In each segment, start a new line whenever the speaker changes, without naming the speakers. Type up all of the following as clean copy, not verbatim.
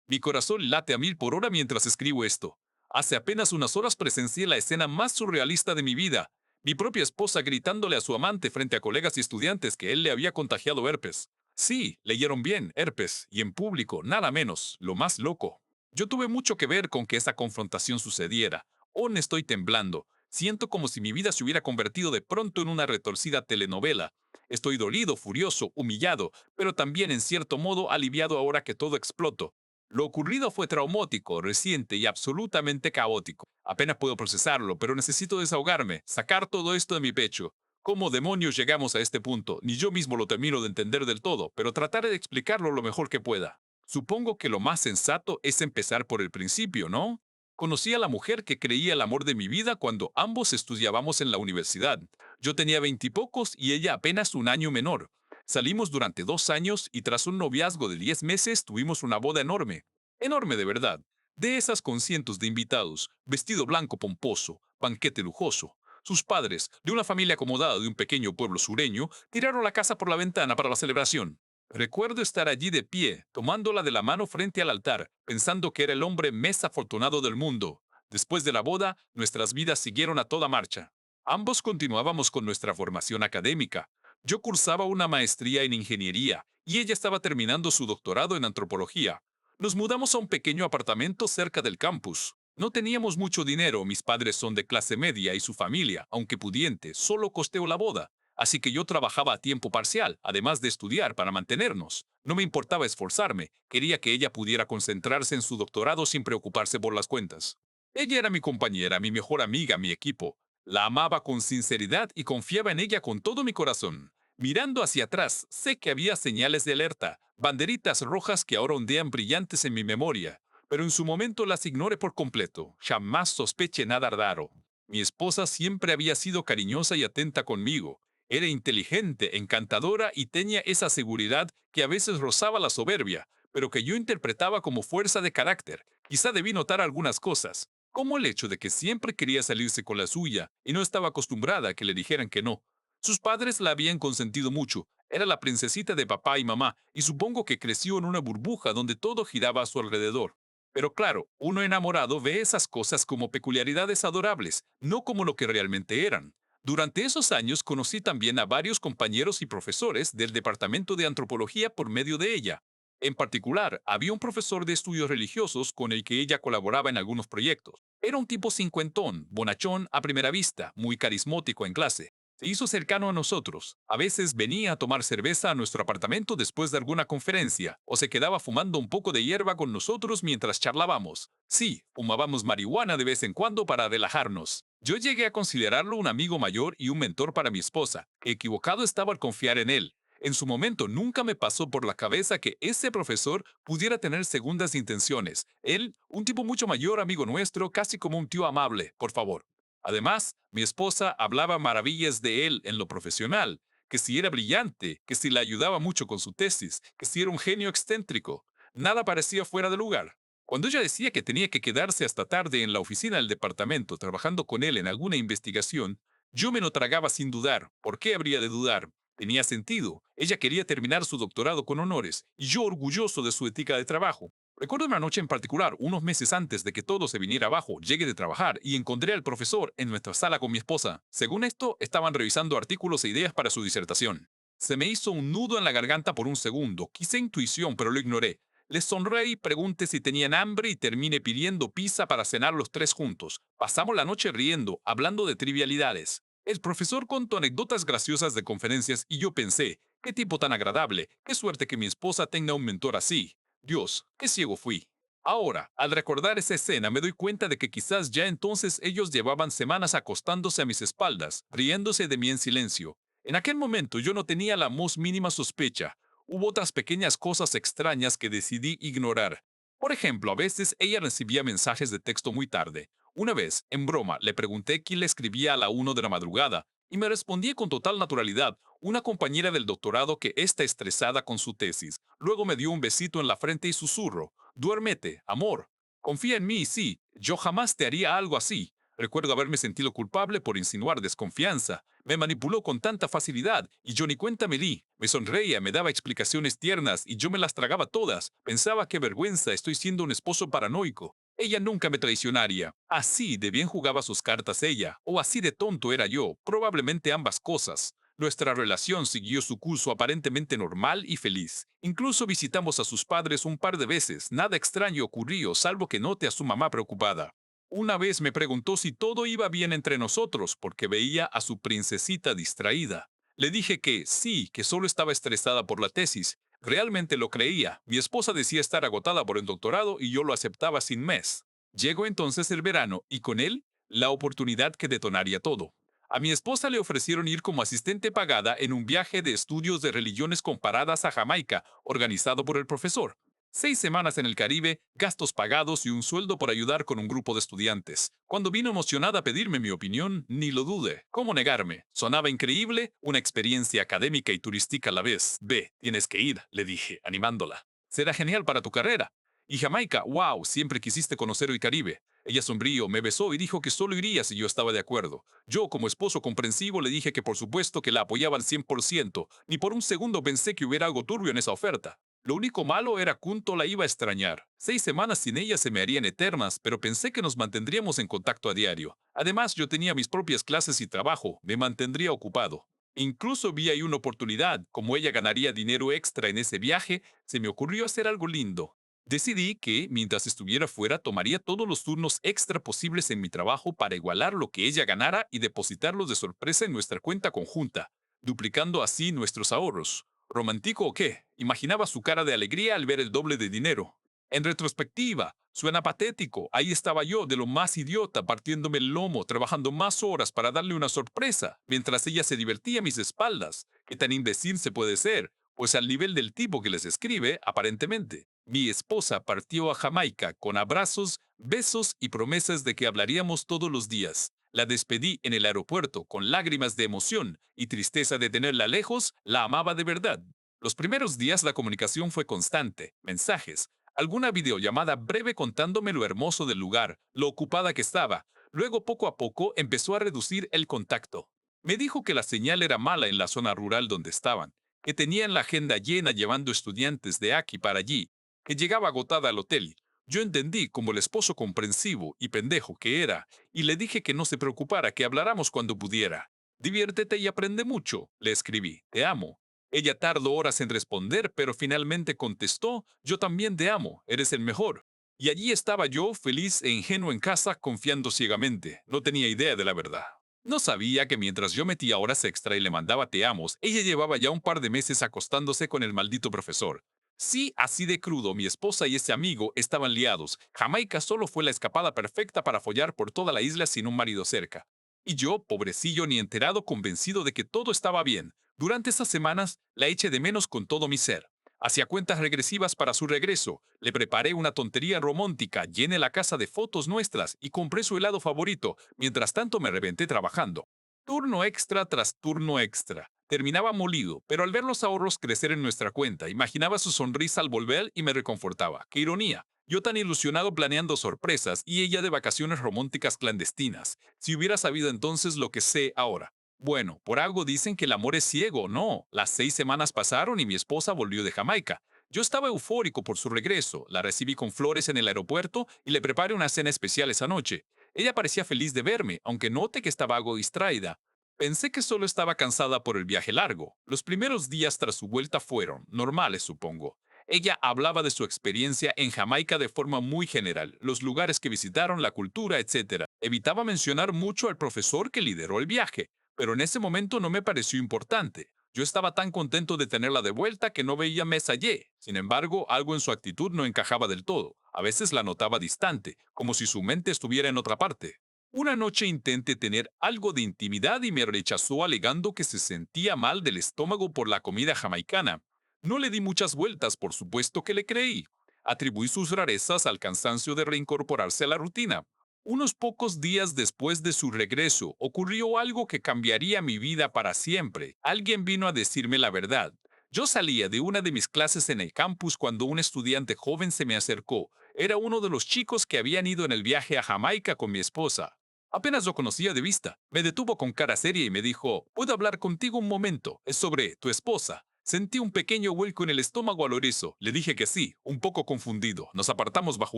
Mi corazón late a 1000 por hora mientras escribo esto. Hace apenas unas horas presencié la escena más surrealista de mi vida. Mi propia esposa gritándole a su amante frente a colegas y estudiantes que él le había contagiado herpes. Sí, leyeron bien, herpes, y en público, nada menos, lo más loco. Yo tuve mucho que ver con que esa confrontación sucediera. Aún estoy temblando. Siento como si mi vida se hubiera convertido de pronto en una retorcida telenovela. Estoy dolido, furioso, humillado, pero también en cierto modo aliviado ahora que todo explotó. Lo ocurrido fue traumático, reciente y absolutamente caótico. Apenas puedo procesarlo, pero necesito desahogarme, sacar todo esto de mi pecho. ¿Cómo demonios llegamos a este punto? Ni yo mismo lo termino de entender del todo, pero trataré de explicarlo lo mejor que pueda. Supongo que lo más sensato es empezar por el principio, ¿no? Conocí a la mujer que creía el amor de mi vida cuando ambos estudiábamos en la universidad. Yo tenía veintipocos y ella apenas un año menor. Salimos durante 2 años y tras un noviazgo de 10 meses tuvimos una boda enorme. Enorme de verdad. De esas con cientos de invitados, vestido blanco pomposo, banquete lujoso. Sus padres, de una familia acomodada de un pequeño pueblo sureño, tiraron la casa por la ventana para la celebración. Recuerdo estar allí de pie, tomándola de la mano frente al altar, pensando que era el hombre más afortunado del mundo. Después de la boda, nuestras vidas siguieron a toda marcha. Ambos continuábamos con nuestra formación académica. Yo cursaba una maestría en ingeniería y ella estaba terminando su doctorado en antropología. Nos mudamos a un pequeño apartamento cerca del campus. No teníamos mucho dinero, mis padres son de clase media y su familia, aunque pudiente, solo costeó la boda. Así que yo trabajaba a tiempo parcial, además de estudiar para mantenernos. No me importaba esforzarme, quería que ella pudiera concentrarse en su doctorado sin preocuparse por las cuentas. Ella era mi compañera, mi mejor amiga, mi equipo. La amaba con sinceridad y confiaba en ella con todo mi corazón. Mirando hacia atrás, sé que había señales de alerta, banderitas rojas que ahora ondean brillantes en mi memoria, pero en su momento las ignoré por completo. Jamás sospeché nada raro. Mi esposa siempre había sido cariñosa y atenta conmigo. Era inteligente, encantadora y tenía esa seguridad que a veces rozaba la soberbia, pero que yo interpretaba como fuerza de carácter. Quizá debí notar algunas cosas, como el hecho de que siempre quería salirse con la suya y no estaba acostumbrada a que le dijeran que no. Sus padres la habían consentido mucho, era la princesita de papá y mamá, y supongo que creció en una burbuja donde todo giraba a su alrededor. Pero claro, uno enamorado ve esas cosas como peculiaridades adorables, no como lo que realmente eran. Durante esos años conocí también a varios compañeros y profesores del departamento de antropología por medio de ella. En particular, había un profesor de estudios religiosos con el que ella colaboraba en algunos proyectos. Era un tipo cincuentón, bonachón a primera vista, muy carismático en clase. Se hizo cercano a nosotros. A veces venía a tomar cerveza a nuestro apartamento después de alguna conferencia, o se quedaba fumando un poco de hierba con nosotros mientras charlábamos. Sí, fumábamos marihuana de vez en cuando para relajarnos. Yo llegué a considerarlo un amigo mayor y un mentor para mi esposa. Equivocado estaba al confiar en él. En su momento nunca me pasó por la cabeza que ese profesor pudiera tener segundas intenciones. Él, un tipo mucho mayor, amigo nuestro, casi como un tío amable, por favor. Además, mi esposa hablaba maravillas de él en lo profesional, que si era brillante, que si le ayudaba mucho con su tesis, que si era un genio excéntrico. Nada parecía fuera de lugar. Cuando ella decía que tenía que quedarse hasta tarde en la oficina del departamento trabajando con él en alguna investigación, yo me lo tragaba sin dudar. ¿Por qué habría de dudar? Tenía sentido. Ella quería terminar su doctorado con honores, y yo orgulloso de su ética de trabajo. Recuerdo una noche en particular, unos meses antes de que todo se viniera abajo, llegué de trabajar y encontré al profesor en nuestra sala con mi esposa. Según esto, estaban revisando artículos e ideas para su disertación. Se me hizo un nudo en la garganta por un segundo. Quise intuición, pero lo ignoré. Les sonreí, pregunté si tenían hambre y terminé pidiendo pizza para cenar los tres juntos. Pasamos la noche riendo, hablando de trivialidades. El profesor contó anécdotas graciosas de conferencias y yo pensé, qué tipo tan agradable, qué suerte que mi esposa tenga un mentor así. Dios, qué ciego fui. Ahora, al recordar esa escena, me doy cuenta de que quizás ya entonces ellos llevaban semanas acostándose a mis espaldas, riéndose de mí en silencio. En aquel momento yo no tenía la más mínima sospecha. Hubo otras pequeñas cosas extrañas que decidí ignorar. Por ejemplo, a veces ella recibía mensajes de texto muy tarde. Una vez, en broma, le pregunté quién le escribía a la 1 de la madrugada, y me respondía con total naturalidad, una compañera del doctorado que está estresada con su tesis. Luego me dio un besito en la frente y susurro, duérmete, amor. Confía en mí, sí, yo jamás te haría algo así. Recuerdo haberme sentido culpable por insinuar desconfianza. Me manipuló con tanta facilidad y yo ni cuenta me di. Me sonreía, me daba explicaciones tiernas y yo me las tragaba todas. Pensaba qué vergüenza, estoy siendo un esposo paranoico. Ella nunca me traicionaría. Así de bien jugaba sus cartas ella, o así de tonto era yo, probablemente ambas cosas. Nuestra relación siguió su curso aparentemente normal y feliz. Incluso visitamos a sus padres un par de veces. Nada extraño ocurrió, salvo que note a su mamá preocupada. Una vez me preguntó si todo iba bien entre nosotros porque veía a su princesita distraída. Le dije que sí, que solo estaba estresada por la tesis. Realmente lo creía. Mi esposa decía estar agotada por el doctorado y yo lo aceptaba sin mes. Llegó entonces el verano y con él la oportunidad que detonaría todo. A mi esposa le ofrecieron ir como asistente pagada en un viaje de estudios de religiones comparadas a Jamaica, organizado por el profesor. 6 semanas en el Caribe, gastos pagados y un sueldo por ayudar con un grupo de estudiantes. Cuando vino emocionada a pedirme mi opinión, ni lo dude. ¿Cómo negarme? Sonaba increíble, una experiencia académica y turística a la vez. Ve, tienes que ir, le dije, animándola. Será genial para tu carrera. Y Jamaica, wow, siempre quisiste conocer el Caribe. Ella sonrió, me besó y dijo que solo iría si yo estaba de acuerdo. Yo, como esposo comprensivo, le dije que por supuesto que la apoyaba al 100%. Ni por un segundo pensé que hubiera algo turbio en esa oferta. Lo único malo era cuánto la iba a extrañar. 6 semanas sin ella se me harían eternas, pero pensé que nos mantendríamos en contacto a diario. Además, yo tenía mis propias clases y trabajo, me mantendría ocupado. Incluso vi ahí una oportunidad, como ella ganaría dinero extra en ese viaje, se me ocurrió hacer algo lindo. Decidí que, mientras estuviera fuera, tomaría todos los turnos extra posibles en mi trabajo para igualar lo que ella ganara y depositarlos de sorpresa en nuestra cuenta conjunta, duplicando así nuestros ahorros. ¿Romántico o qué? Imaginaba su cara de alegría al ver el doble de dinero. En retrospectiva, suena patético. Ahí estaba yo, de lo más idiota, partiéndome el lomo, trabajando más horas para darle una sorpresa, mientras ella se divertía a mis espaldas. ¿Qué tan imbécil se puede ser? Pues al nivel del tipo que les escribe, aparentemente. Mi esposa partió a Jamaica con abrazos, besos y promesas de que hablaríamos todos los días. La despedí en el aeropuerto con lágrimas de emoción y tristeza de tenerla lejos, la amaba de verdad. Los primeros días la comunicación fue constante, mensajes, alguna videollamada breve contándome lo hermoso del lugar, lo ocupada que estaba. Luego poco a poco empezó a reducir el contacto. Me dijo que la señal era mala en la zona rural donde estaban, que tenían la agenda llena llevando estudiantes de aquí para allí, que llegaba agotada al hotel. Yo entendí como el esposo comprensivo y pendejo que era, y le dije que no se preocupara, que habláramos cuando pudiera. Diviértete y aprende mucho, le escribí. Te amo. Ella tardó horas en responder, pero finalmente contestó, yo también te amo, eres el mejor. Y allí estaba yo, feliz e ingenuo en casa, confiando ciegamente. No tenía idea de la verdad. No sabía que mientras yo metía horas extra y le mandaba te amos, ella llevaba ya un par de meses acostándose con el maldito profesor. Sí, así de crudo, mi esposa y ese amigo estaban liados. Jamaica solo fue la escapada perfecta para follar por toda la isla sin un marido cerca. Y yo, pobrecillo ni enterado, convencido de que todo estaba bien. Durante esas semanas la eché de menos con todo mi ser. Hacía cuentas regresivas para su regreso. Le preparé una tontería romántica, llené la casa de fotos nuestras y compré su helado favorito. Mientras tanto me reventé trabajando. Turno extra tras turno extra. Terminaba molido, pero al ver los ahorros crecer en nuestra cuenta, imaginaba su sonrisa al volver y me reconfortaba. ¡Qué ironía! Yo tan ilusionado planeando sorpresas y ella de vacaciones románticas clandestinas. Si hubiera sabido entonces lo que sé ahora. Bueno, por algo dicen que el amor es ciego, no. Las 6 semanas pasaron y mi esposa volvió de Jamaica. Yo estaba eufórico por su regreso, la recibí con flores en el aeropuerto y le preparé una cena especial esa noche. Ella parecía feliz de verme, aunque note que estaba algo distraída. Pensé que solo estaba cansada por el viaje largo. Los primeros días tras su vuelta fueron normales, supongo. Ella hablaba de su experiencia en Jamaica de forma muy general, los lugares que visitaron, la cultura, etc. Evitaba mencionar mucho al profesor que lideró el viaje, pero en ese momento no me pareció importante. Yo estaba tan contento de tenerla de vuelta que no veía mes allí. Sin embargo, algo en su actitud no encajaba del todo. A veces la notaba distante, como si su mente estuviera en otra parte. Una noche intenté tener algo de intimidad y me rechazó alegando que se sentía mal del estómago por la comida jamaicana. No le di muchas vueltas, por supuesto que le creí. Atribuí sus rarezas al cansancio de reincorporarse a la rutina. Unos pocos días después de su regreso, ocurrió algo que cambiaría mi vida para siempre. Alguien vino a decirme la verdad. Yo salía de una de mis clases en el campus cuando un estudiante joven se me acercó. Era uno de los chicos que habían ido en el viaje a Jamaica con mi esposa. Apenas lo conocía de vista. Me detuvo con cara seria y me dijo, ¿puedo hablar contigo un momento? Es sobre tu esposa. Sentí un pequeño vuelco en el estómago al oír eso. Le dije que sí, un poco confundido. Nos apartamos bajo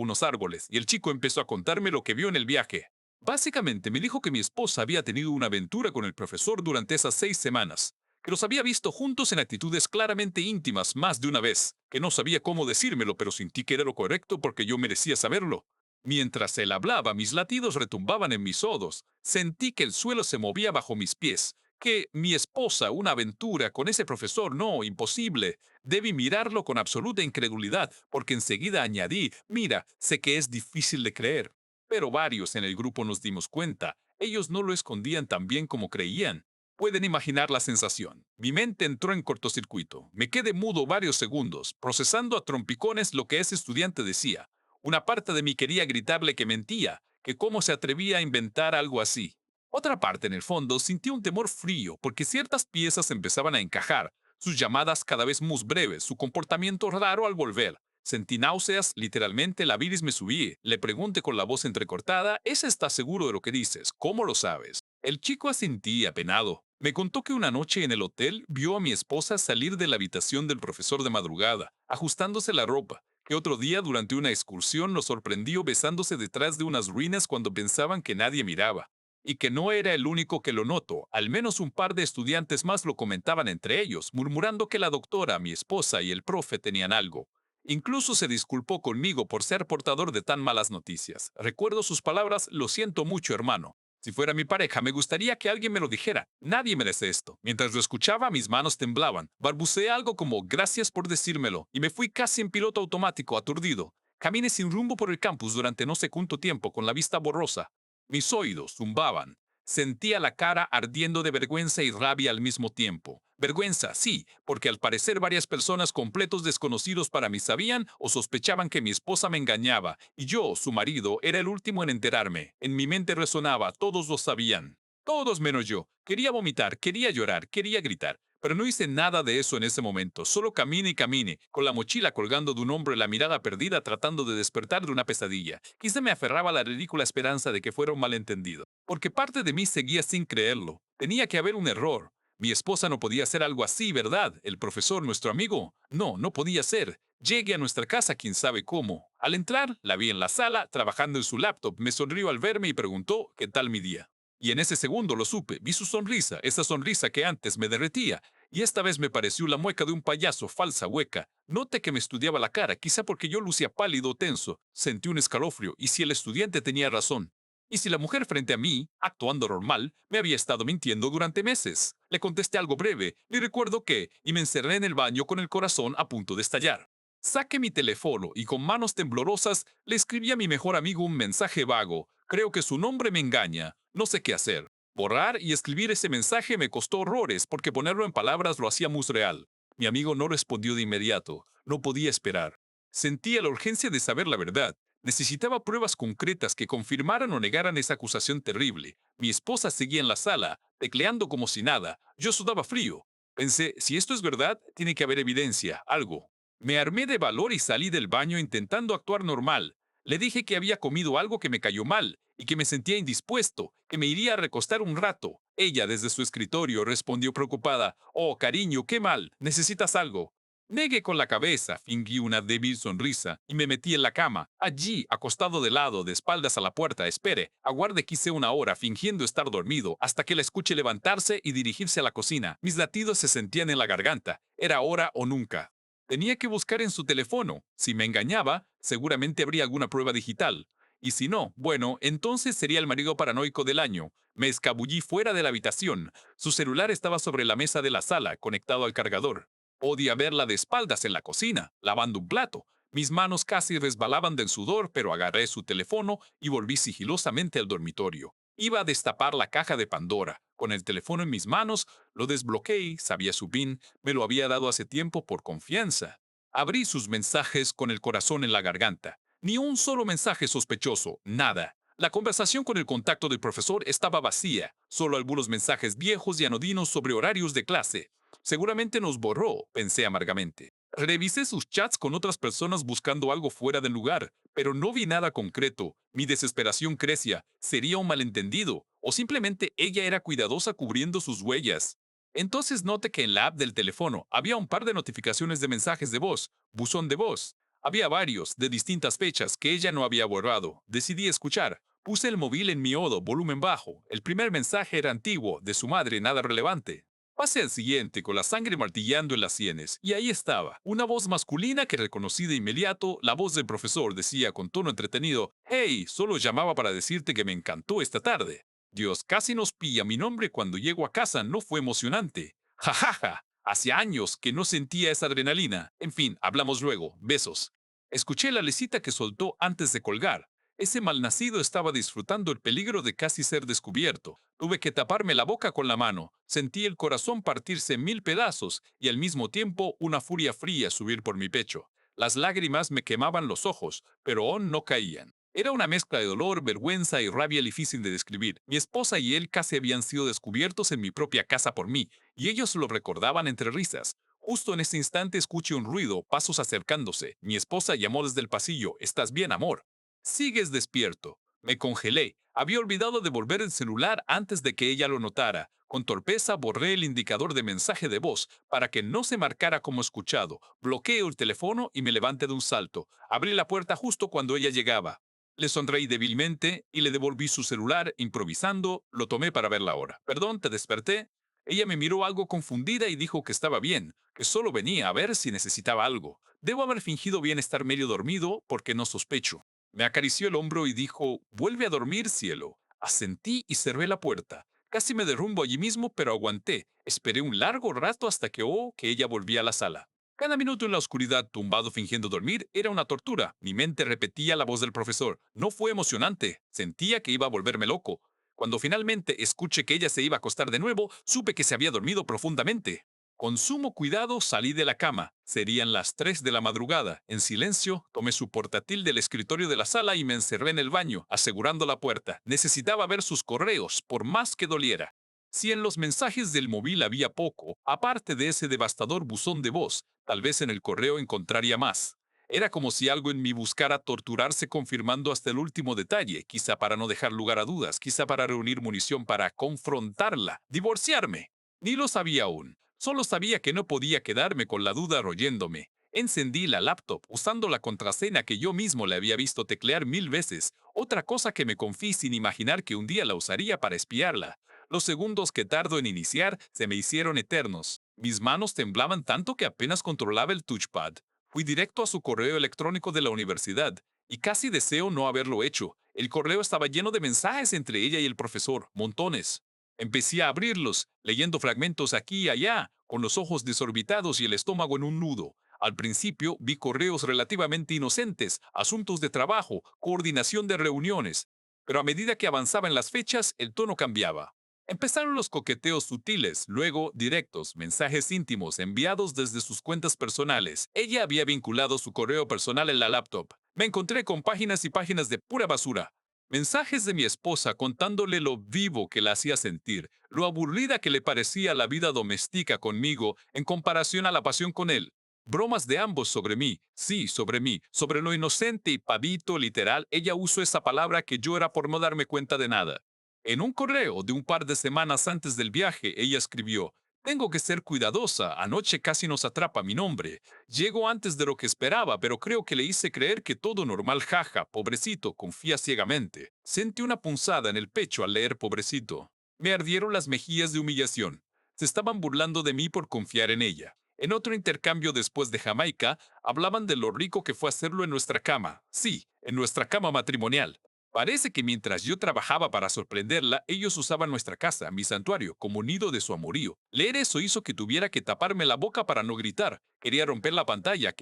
unos árboles y el chico empezó a contarme lo que vio en el viaje. Básicamente me dijo que mi esposa había tenido una aventura con el profesor durante esas 6 semanas, que los había visto juntos en actitudes claramente íntimas más de una vez, que no sabía cómo decírmelo, pero sentí que era lo correcto porque yo merecía saberlo. Mientras él hablaba, mis latidos retumbaban en mis odos. Sentí que el suelo se movía bajo mis pies. Que mi esposa, una aventura con ese profesor, no, imposible. Debí mirarlo con absoluta incredulidad, porque enseguida añadí, mira, sé que es difícil de creer. Pero varios en el grupo nos dimos cuenta. Ellos no lo escondían tan bien como creían. Pueden imaginar la sensación. Mi mente entró en cortocircuito. Me quedé mudo varios segundos, procesando a trompicones lo que ese estudiante decía. Una parte de mí quería gritarle que mentía, que cómo se atrevía a inventar algo así. Otra parte, en el fondo, sintió un temor frío porque ciertas piezas empezaban a encajar, sus llamadas cada vez más breves, su comportamiento raro al volver. Sentí náuseas, literalmente la bilis me subí. Le pregunté con la voz entrecortada, ¿ese está seguro de lo que dices? ¿Cómo lo sabes? El chico asentía apenado. Me contó que una noche en el hotel vio a mi esposa salir de la habitación del profesor de madrugada, ajustándose la ropa, que otro día durante una excursión nos sorprendió besándose detrás de unas ruinas cuando pensaban que nadie miraba. Y que no era el único que lo notó, al menos un par de estudiantes más lo comentaban entre ellos, murmurando que la doctora, mi esposa y el profe tenían algo. Incluso se disculpó conmigo por ser portador de tan malas noticias. Recuerdo sus palabras, lo siento mucho, hermano. Si fuera mi pareja, me gustaría que alguien me lo dijera. Nadie merece esto. Mientras lo escuchaba, mis manos temblaban. Balbuceé algo como gracias por decírmelo y me fui casi en piloto automático, aturdido. Caminé sin rumbo por el campus durante no sé cuánto tiempo, con la vista borrosa. Mis oídos zumbaban. Sentía la cara ardiendo de vergüenza y rabia al mismo tiempo. Vergüenza, sí, porque al parecer varias personas completos desconocidos para mí sabían o sospechaban que mi esposa me engañaba, y yo, su marido, era el último en enterarme. En mi mente resonaba, todos lo sabían. Todos menos yo. Quería vomitar, quería llorar, quería gritar. Pero no hice nada de eso en ese momento. Solo camine y camine, con la mochila colgando de un hombro y la mirada perdida tratando de despertar de una pesadilla. Quizá me aferraba a la ridícula esperanza de que fuera un malentendido. Porque parte de mí seguía sin creerlo. Tenía que haber un error. Mi esposa no podía hacer algo así, ¿verdad? El profesor, nuestro amigo. No, no podía ser. Llegué a nuestra casa, quién sabe cómo. Al entrar, la vi en la sala, trabajando en su laptop. Me sonrió al verme y preguntó qué tal mi día. Y en ese segundo lo supe. Vi su sonrisa, esa sonrisa que antes me derretía. Y esta vez me pareció la mueca de un payaso, falsa, hueca. Noté que me estudiaba la cara, quizá porque yo lucía pálido o tenso. Sentí un escalofrío, y si el estudiante tenía razón. Y si la mujer frente a mí, actuando normal, me había estado mintiendo durante meses. Le contesté algo breve, y recuerdo que, y me encerré en el baño con el corazón a punto de estallar. Saqué mi teléfono y con manos temblorosas le escribí a mi mejor amigo un mensaje vago. Creo que su nombre me engaña. No sé qué hacer. Borrar y escribir ese mensaje me costó horrores porque ponerlo en palabras lo hacía muy real. Mi amigo no respondió de inmediato. No podía esperar. Sentía la urgencia de saber la verdad. Necesitaba pruebas concretas que confirmaran o negaran esa acusación terrible. Mi esposa seguía en la sala, tecleando como si nada. Yo sudaba frío. Pensé, si esto es verdad, tiene que haber evidencia, algo. Me armé de valor y salí del baño intentando actuar normal. Le dije que había comido algo que me cayó mal y que me sentía indispuesto, que me iría a recostar un rato. Ella, desde su escritorio, respondió preocupada. Oh, cariño, qué mal. ¿Necesitas algo? Negué con la cabeza, fingí una débil sonrisa y me metí en la cama. Allí, acostado de lado, de espaldas a la puerta, espere. Aguarde quise una hora, fingiendo estar dormido, hasta que la escuche levantarse y dirigirse a la cocina. Mis latidos se sentían en la garganta. Era ahora o nunca. Tenía que buscar en su teléfono. Si me engañaba, seguramente habría alguna prueba digital. Y si no, bueno, entonces sería el marido paranoico del año. Me escabullí fuera de la habitación. Su celular estaba sobre la mesa de la sala, conectado al cargador. Podía verla de espaldas en la cocina, lavando un plato. Mis manos casi resbalaban del sudor, pero agarré su teléfono y volví sigilosamente al dormitorio. Iba a destapar la caja de Pandora. Con el teléfono en mis manos, lo desbloqueé, sabía su PIN, me lo había dado hace tiempo por confianza. Abrí sus mensajes con el corazón en la garganta. Ni un solo mensaje sospechoso, nada. La conversación con el contacto del profesor estaba vacía, solo algunos mensajes viejos y anodinos sobre horarios de clase. Seguramente nos borró, pensé amargamente. Revisé sus chats con otras personas buscando algo fuera del lugar, pero no vi nada concreto, Mi desesperación crecía. ¿Sería un malentendido? ¿O simplemente ella era cuidadosa cubriendo sus huellas? Entonces noté que en la app del teléfono había un par de notificaciones de mensajes de voz, buzón de voz. Había varios, de distintas fechas, que ella no había borrado. Decidí escuchar. Puse el móvil en mi odo, volumen bajo. El primer mensaje era antiguo, de su madre, nada relevante. Pasé al siguiente, con la sangre martillando en las sienes, y ahí estaba, una voz masculina que reconocí de inmediato. La voz del profesor decía con tono entretenido: «Hey, solo llamaba para decirte que me encantó esta tarde. Dios, casi nos pilla mi nombre cuando llego a casa, ¿no fue emocionante? ¡Jajaja! Hace años que no sentía esa adrenalina. En fin, hablamos luego. Besos». Escuché la lesita que soltó antes de colgar. Ese malnacido estaba disfrutando el peligro de casi ser descubierto. Tuve que taparme la boca con la mano. Sentí el corazón partirse en mil pedazos y al mismo tiempo una furia fría subir por mi pecho. Las lágrimas me quemaban los ojos, pero aún no caían. Era una mezcla de dolor, vergüenza y rabia difícil de describir. Mi esposa y él casi habían sido descubiertos en mi propia casa por mí, y ellos lo recordaban entre risas. Justo en ese instante escuché un ruido, pasos acercándose. Mi esposa llamó desde el pasillo: «¿Estás bien, amor?». «Sigues despierto». Me congelé. Había olvidado devolver el celular antes de que ella lo notara. Con torpeza borré el indicador de mensaje de voz para que no se marcara como escuchado. Bloqueé el teléfono y me levanté de un salto. Abrí la puerta justo cuando ella llegaba. Le sonreí débilmente y le devolví su celular, improvisando. Lo tomé para ver la hora. «Perdón, te desperté». Ella me miró algo confundida y dijo que estaba bien, que solo venía a ver si necesitaba algo. Debo haber fingido bien estar medio dormido porque no sospecho. Me acarició el hombro y dijo: «Vuelve a dormir, cielo». Asentí y cerré la puerta. Casi me derrumbo allí mismo, pero aguanté. Esperé un largo rato hasta que ella volvía a la sala. Cada minuto en la oscuridad, tumbado fingiendo dormir, era una tortura. Mi mente repetía la voz del profesor. No fue emocionante. Sentía que iba a volverme loco. Cuando finalmente escuché que ella se iba a acostar de nuevo, supe que se había dormido profundamente. Con sumo cuidado salí de la cama. Serían las 3 de la madrugada. En silencio, tomé su portátil del escritorio de la sala y me encerré en el baño, asegurando la puerta. Necesitaba ver sus correos, por más que doliera. Si en los mensajes del móvil había poco, aparte de ese devastador buzón de voz, tal vez en el correo encontraría más. Era como si algo en mí buscara torturarse, confirmando hasta el último detalle, quizá para no dejar lugar a dudas, quizá para reunir munición para confrontarla, divorciarme. Ni lo sabía aún. Solo sabía que no podía quedarme con la duda royéndome. Encendí la laptop usando la contraseña que yo mismo le había visto teclear 1000 veces, otra cosa que me confié sin imaginar que un día la usaría para espiarla. Los segundos que tardó en iniciar se me hicieron eternos. Mis manos temblaban tanto que apenas controlaba el touchpad. Fui directo a su correo electrónico de la universidad, y casi deseo no haberlo hecho. El correo estaba lleno de mensajes entre ella y el profesor, montones. Empecé a abrirlos, leyendo fragmentos aquí y allá, con los ojos desorbitados y el estómago en un nudo. Al principio vi correos relativamente inocentes, asuntos de trabajo, coordinación de reuniones, pero a medida que avanzaba en las fechas, el tono cambiaba. Empezaron los coqueteos sutiles, luego directos, mensajes íntimos enviados desde sus cuentas personales. Ella había vinculado su correo personal en la laptop. Me encontré con páginas y páginas de pura basura. Mensajes de mi esposa contándole lo vivo que la hacía sentir, lo aburrida que le parecía la vida doméstica conmigo en comparación a la pasión con él. Bromas de ambos sobre mí, sí, sobre mí, sobre lo inocente y pavito literal. Ella usó esa palabra que yo era por no darme cuenta de nada. En un correo de un par de semanas antes del viaje, ella escribió: «Tengo que ser cuidadosa, anoche casi nos atrapa mi nombre. Llego antes de lo que esperaba, pero creo que le hice creer que todo normal, jaja, pobrecito, confía ciegamente». Sentí una punzada en el pecho al leer pobrecito. Me ardieron las mejillas de humillación. Se estaban burlando de mí por confiar en ella. En otro intercambio después de Jamaica, hablaban de lo rico que fue hacerlo en nuestra cama. Sí, en nuestra cama matrimonial. Parece que mientras yo trabajaba para sorprenderla, ellos usaban nuestra casa, mi santuario, como nido de su amorío. Leer eso hizo que tuviera que taparme la boca para no gritar. Quería romper la pantalla,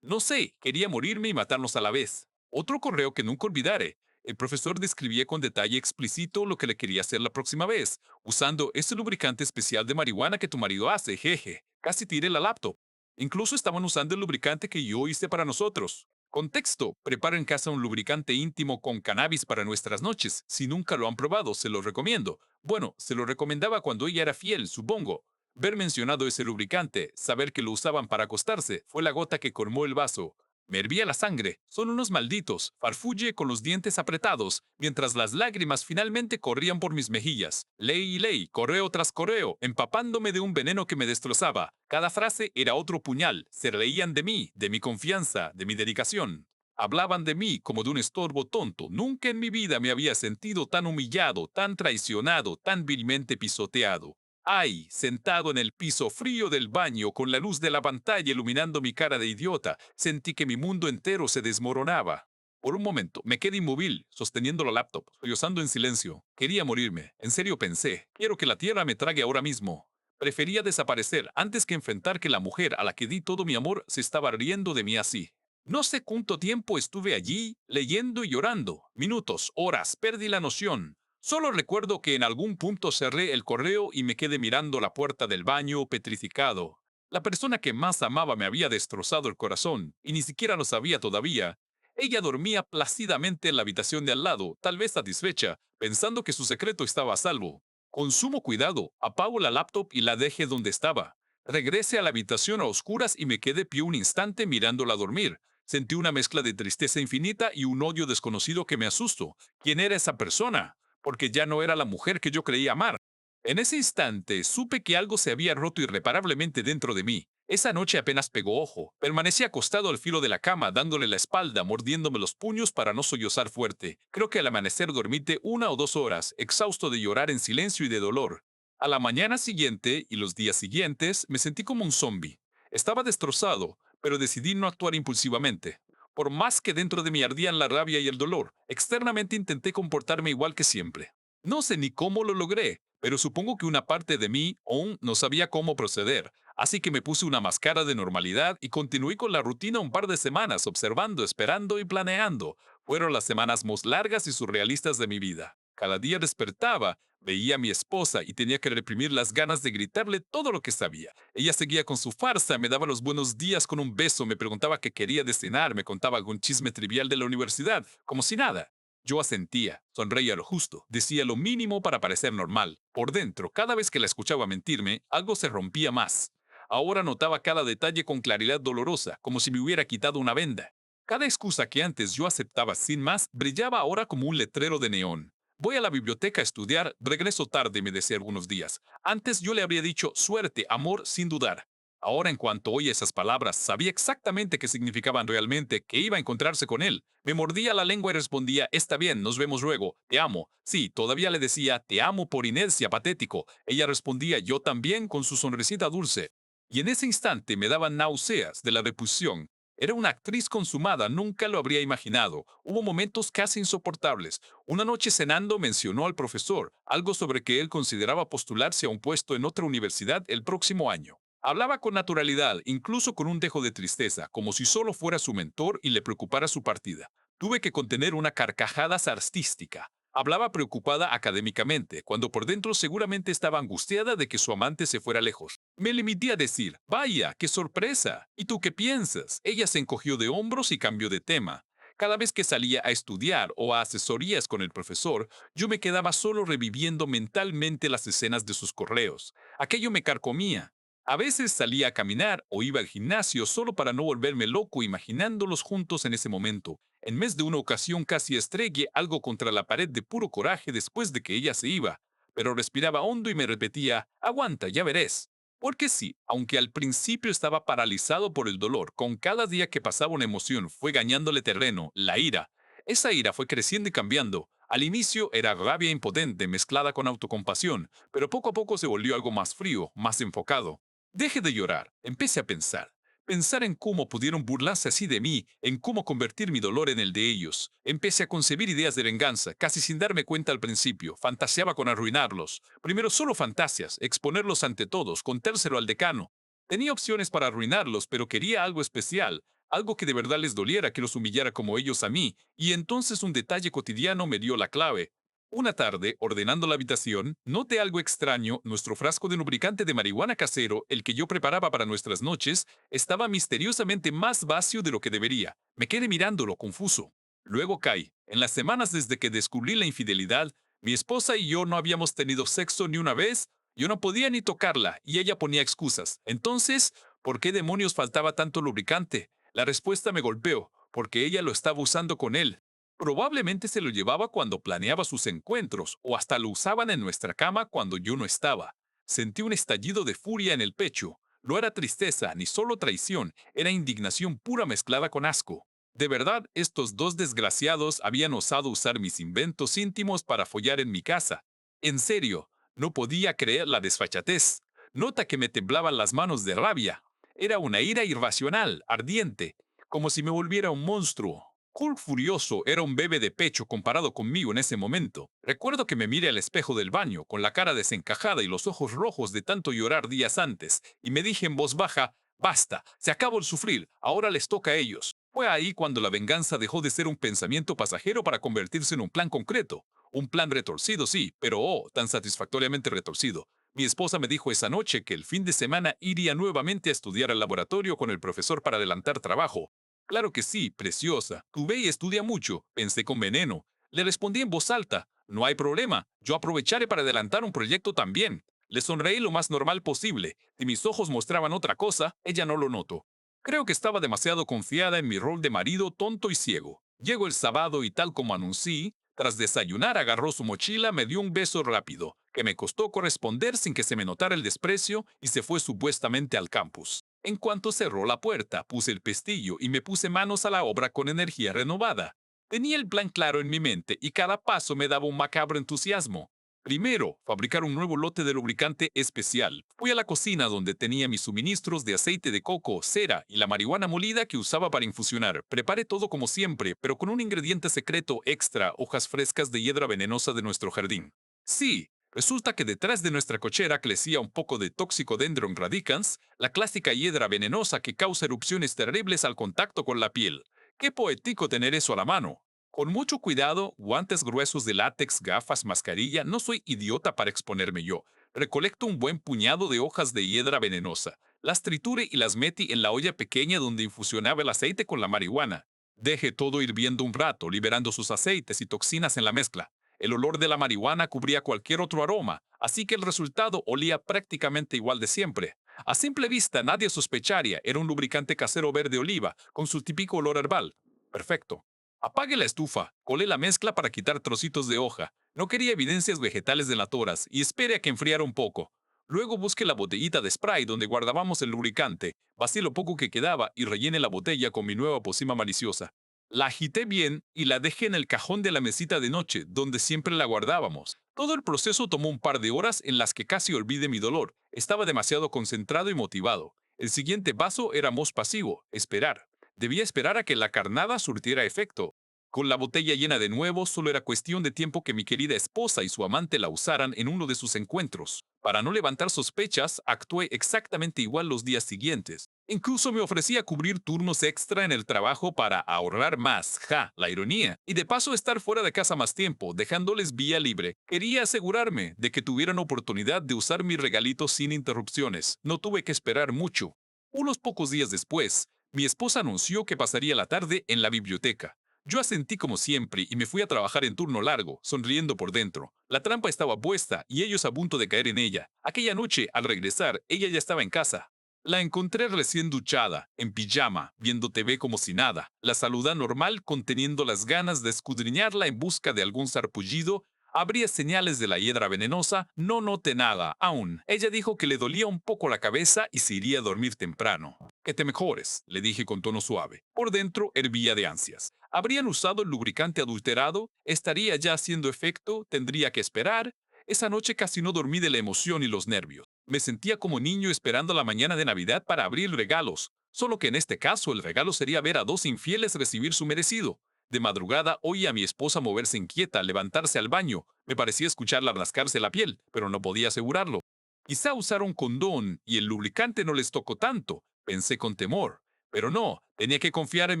no sé, quería morirme y matarnos a la vez. Otro correo que nunca olvidaré. El profesor describía con detalle explícito lo que le quería hacer la próxima vez, usando ese lubricante especial de marihuana que tu marido hace, jeje. Casi tiré la laptop. Incluso estaban usando el lubricante que yo hice para nosotros. Contexto: preparo en casa un lubricante íntimo con cannabis para nuestras noches. Si nunca lo han probado, se lo recomiendo. Bueno, se lo recomendaba cuando ella era fiel, supongo. Ver mencionado ese lubricante, saber que lo usaban para acostarse, fue la gota que colmó el vaso. Me hervía la sangre. Son unos malditos. Farfulle con los dientes apretados, mientras las lágrimas finalmente corrían por mis mejillas. Leí y leí, correo tras correo, empapándome de un veneno que me destrozaba. Cada frase era otro puñal. Se reían de mí, de mi confianza, de mi dedicación. Hablaban de mí como de un estorbo tonto. Nunca en mi vida me había sentido tan humillado, tan traicionado, tan vilmente pisoteado. Ay, sentado en el piso frío del baño con la luz de la pantalla iluminando mi cara de idiota, sentí que mi mundo entero se desmoronaba. Por un momento me quedé inmóvil, sosteniendo la laptop, sollozando en silencio. Quería morirme. En serio pensé, quiero que la tierra me trague ahora mismo. Prefería desaparecer antes que enfrentar que la mujer a la que di todo mi amor se estaba riendo de mí así. No sé cuánto tiempo estuve allí, leyendo y llorando. Minutos, horas, perdí la noción. Solo recuerdo que en algún punto cerré el correo y me quedé mirando la puerta del baño petrificado. La persona que más amaba me había destrozado el corazón, y ni siquiera lo sabía todavía. Ella dormía plácidamente en la habitación de al lado, tal vez satisfecha, pensando que su secreto estaba a salvo. Con sumo cuidado, apago la laptop y la dejé donde estaba. Regresé a la habitación a oscuras y me quedé pie un instante mirándola dormir. Sentí una mezcla de tristeza infinita y un odio desconocido que me asustó. ¿Quién era esa persona? Porque ya no era la mujer que yo creía amar. En ese instante supe que algo se había roto irreparablemente dentro de mí. Esa noche apenas pegó ojo. Permanecí acostado al filo de la cama, dándole la espalda, mordiéndome los puños para no sollozar fuerte. Creo que al amanecer dormí 1 o 2 horas, exhausto de llorar en silencio y de dolor. A la mañana siguiente y los días siguientes me sentí como un zombi. Estaba destrozado, pero decidí no actuar impulsivamente. Por más que dentro de mí ardían la rabia y el dolor, externamente intenté comportarme igual que siempre. No sé ni cómo lo logré, pero supongo que una parte de mí aún no sabía cómo proceder, así que me puse una máscara de normalidad y continué con la rutina un par de semanas, observando, esperando y planeando. Fueron las semanas más largas y surrealistas de mi vida. Cada día despertaba, veía a mi esposa y tenía que reprimir las ganas de gritarle todo lo que sabía. Ella seguía con su farsa, me daba los buenos días con un beso, me preguntaba qué quería de cenar, me contaba algún chisme trivial de la universidad, como si nada. Yo asentía, sonreía lo justo, decía lo mínimo para parecer normal. Por dentro, cada vez que la escuchaba mentirme, algo se rompía más. Ahora notaba cada detalle con claridad dolorosa, como si me hubiera quitado una venda. Cada excusa que antes yo aceptaba sin más brillaba ahora como un letrero de neón. Voy a la biblioteca a estudiar, regreso tarde, me decía algunos días. Antes yo le habría dicho suerte, amor, sin dudar. Ahora, en cuanto oí esas palabras, sabía exactamente qué significaban realmente, que iba a encontrarse con él. Me mordía la lengua y respondía, está bien, nos vemos luego, te amo. Sí, todavía le decía, te amo por inercia, patético. Ella respondía, yo también, con su sonrisita dulce. Y en ese instante me daban náuseas de la repulsión. Era una actriz consumada, nunca lo habría imaginado. Hubo momentos casi insoportables. Una noche cenando mencionó al profesor, algo sobre que él consideraba postularse a un puesto en otra universidad el próximo año. Hablaba con naturalidad, incluso con un dejo de tristeza, como si solo fuera su mentor y le preocupara su partida. Tuve que contener una carcajada sarcástica. Hablaba preocupada académicamente, cuando por dentro seguramente estaba angustiada de que su amante se fuera lejos. Me limité a decir, vaya, qué sorpresa. ¿Y tú qué piensas? Ella se encogió de hombros y cambió de tema. Cada vez que salía a estudiar o a asesorías con el profesor, yo me quedaba solo reviviendo mentalmente las escenas de sus correos. Aquello me carcomía. A veces salía a caminar o iba al gimnasio solo para no volverme loco imaginándolos juntos en ese momento. En vez de una ocasión casi estregué algo contra la pared de puro coraje después de que ella se iba, pero respiraba hondo y me repetía, aguanta, ya verás. Porque sí, aunque al principio estaba paralizado por el dolor, con cada día que pasaba una emoción fue ganándole terreno, la ira. Esa ira fue creciendo y cambiando. Al inicio era rabia impotente mezclada con autocompasión, pero poco a poco se volvió algo más frío, más enfocado. Deje de llorar, empecé a pensar. Pensar en cómo pudieron burlarse así de mí, en cómo convertir mi dolor en el de ellos. Empecé a concebir ideas de venganza, casi sin darme cuenta al principio. Fantaseaba con arruinarlos. Primero solo fantasias, exponerlos ante todos, contárselo al decano. Tenía opciones para arruinarlos, pero quería algo especial, algo que de verdad les doliera que los humillara como ellos a mí, y entonces un detalle cotidiano me dio la clave. Una tarde, ordenando la habitación, noté algo extraño. Nuestro frasco de lubricante de marihuana casero, el que yo preparaba para nuestras noches, estaba misteriosamente más vacío de lo que debería. Me quedé mirándolo, confuso. Luego caí. En las semanas desde que descubrí la infidelidad, mi esposa y yo no habíamos tenido sexo ni una vez. Yo no podía ni tocarla y ella ponía excusas. Entonces, ¿por qué demonios faltaba tanto lubricante? La respuesta me golpeó, porque ella lo estaba usando con él. Probablemente se lo llevaba cuando planeaba sus encuentros, o hasta lo usaban en nuestra cama cuando yo no estaba. Sentí un estallido de furia en el pecho. No era tristeza, ni solo traición, era indignación pura mezclada con asco. De verdad, estos dos desgraciados habían osado usar mis inventos íntimos para follar en mi casa. En serio, no podía creer la desfachatez. Nota que me temblaban las manos de rabia. Era una ira irracional, ardiente, como si me volviera un monstruo. Hulk furioso era un bebé de pecho comparado conmigo en ese momento. Recuerdo que me miré al espejo del baño, con la cara desencajada y los ojos rojos de tanto llorar días antes, y me dije en voz baja, basta, se acabó el sufrir, ahora les toca a ellos. Fue ahí cuando la venganza dejó de ser un pensamiento pasajero para convertirse en un plan concreto. Un plan retorcido, sí, pero oh, tan satisfactoriamente retorcido. Mi esposa me dijo esa noche que el fin de semana iría nuevamente a estudiar al laboratorio con el profesor para adelantar trabajo. Claro que sí, preciosa. Tu ve y estudia mucho, pensé con veneno. Le respondí en voz alta, no hay problema, yo aprovecharé para adelantar un proyecto también. Le sonreí lo más normal posible. Si mis ojos mostraban otra cosa, ella no lo notó. Creo que estaba demasiado confiada en mi rol de marido tonto y ciego. Llegó el sábado y tal como anuncié, tras desayunar agarró su mochila, me dio un beso rápido, que me costó corresponder sin que se me notara el desprecio, y se fue supuestamente al campus. En cuanto cerró la puerta, puse el pestillo y me puse manos a la obra con energía renovada. Tenía el plan claro en mi mente y cada paso me daba un macabro entusiasmo. Primero, fabricar un nuevo lote de lubricante especial. Fui a la cocina donde tenía mis suministros de aceite de coco, cera y la marihuana molida que usaba para infusionar. Preparé todo como siempre, pero con un ingrediente secreto extra, hojas frescas de hiedra venenosa de nuestro jardín. Sí, resulta que detrás de nuestra cochera crecía un poco de Toxicodendron radicans, la clásica hiedra venenosa que causa erupciones terribles al contacto con la piel. Qué poético tener eso a la mano. Con mucho cuidado, guantes gruesos de látex, gafas, mascarilla, no soy idiota para exponerme yo. Recolecto un buen puñado de hojas de hiedra venenosa. Las trituré y las metí en la olla pequeña donde infusionaba el aceite con la marihuana. Dejé todo hirviendo un rato, liberando sus aceites y toxinas en la mezcla. El olor de la marihuana cubría cualquier otro aroma, así que el resultado olía prácticamente igual de siempre. A simple vista nadie sospecharía, era un lubricante casero verde oliva, con su típico olor herbal. Perfecto. Apague la estufa, colé la mezcla para quitar trocitos de hoja. No quería evidencias vegetales delatoras y espere a que enfriara un poco. Luego busque la botellita de spray donde guardábamos el lubricante, vacié lo poco que quedaba y rellené la botella con mi nueva pócima maliciosa. La agité bien y la dejé en el cajón de la mesita de noche, donde siempre la guardábamos. Todo el proceso tomó un par de horas en las que casi olvidé mi dolor. Estaba demasiado concentrado y motivado. El siguiente paso era más pasivo, esperar. Debía esperar a que la carnada surtiera efecto. Con la botella llena de nuevo, solo era cuestión de tiempo que mi querida esposa y su amante la usaran en uno de sus encuentros. Para no levantar sospechas, actué exactamente igual los días siguientes. Incluso me ofrecía cubrir turnos extra en el trabajo para ahorrar más, la ironía, y de paso estar fuera de casa más tiempo, dejándoles vía libre. Quería asegurarme de que tuvieran oportunidad de usar mi regalito sin interrupciones. No tuve que esperar mucho. Unos pocos días después, mi esposa anunció que pasaría la tarde en la biblioteca. Yo asentí como siempre y me fui a trabajar en turno largo, sonriendo por dentro. La trampa estaba puesta y ellos a punto de caer en ella. Aquella noche, al regresar, ella ya estaba en casa. La encontré recién duchada, en pijama, viendo TV como si nada. La saludé normal, conteniendo las ganas de escudriñarla en busca de algún sarpullido. Habría señales de la hiedra venenosa, no noté nada, aún. Ella dijo que le dolía un poco la cabeza y se iría a dormir temprano. Que te mejores, le dije con tono suave. Por dentro hervía de ansias. ¿Habrían usado el lubricante adulterado? ¿Estaría ya haciendo efecto? ¿Tendría que esperar? Esa noche casi no dormí de la emoción y los nervios. Me sentía como niño esperando la mañana de Navidad para abrir regalos. Solo que en este caso el regalo sería ver a dos infieles recibir su merecido. De madrugada oí a mi esposa moverse inquieta, levantarse al baño. Me parecía escucharla rascarse la piel, pero no podía asegurarlo. Quizá usaron condón y el lubricante no les tocó tanto, pensé con temor. Pero no, tenía que confiar en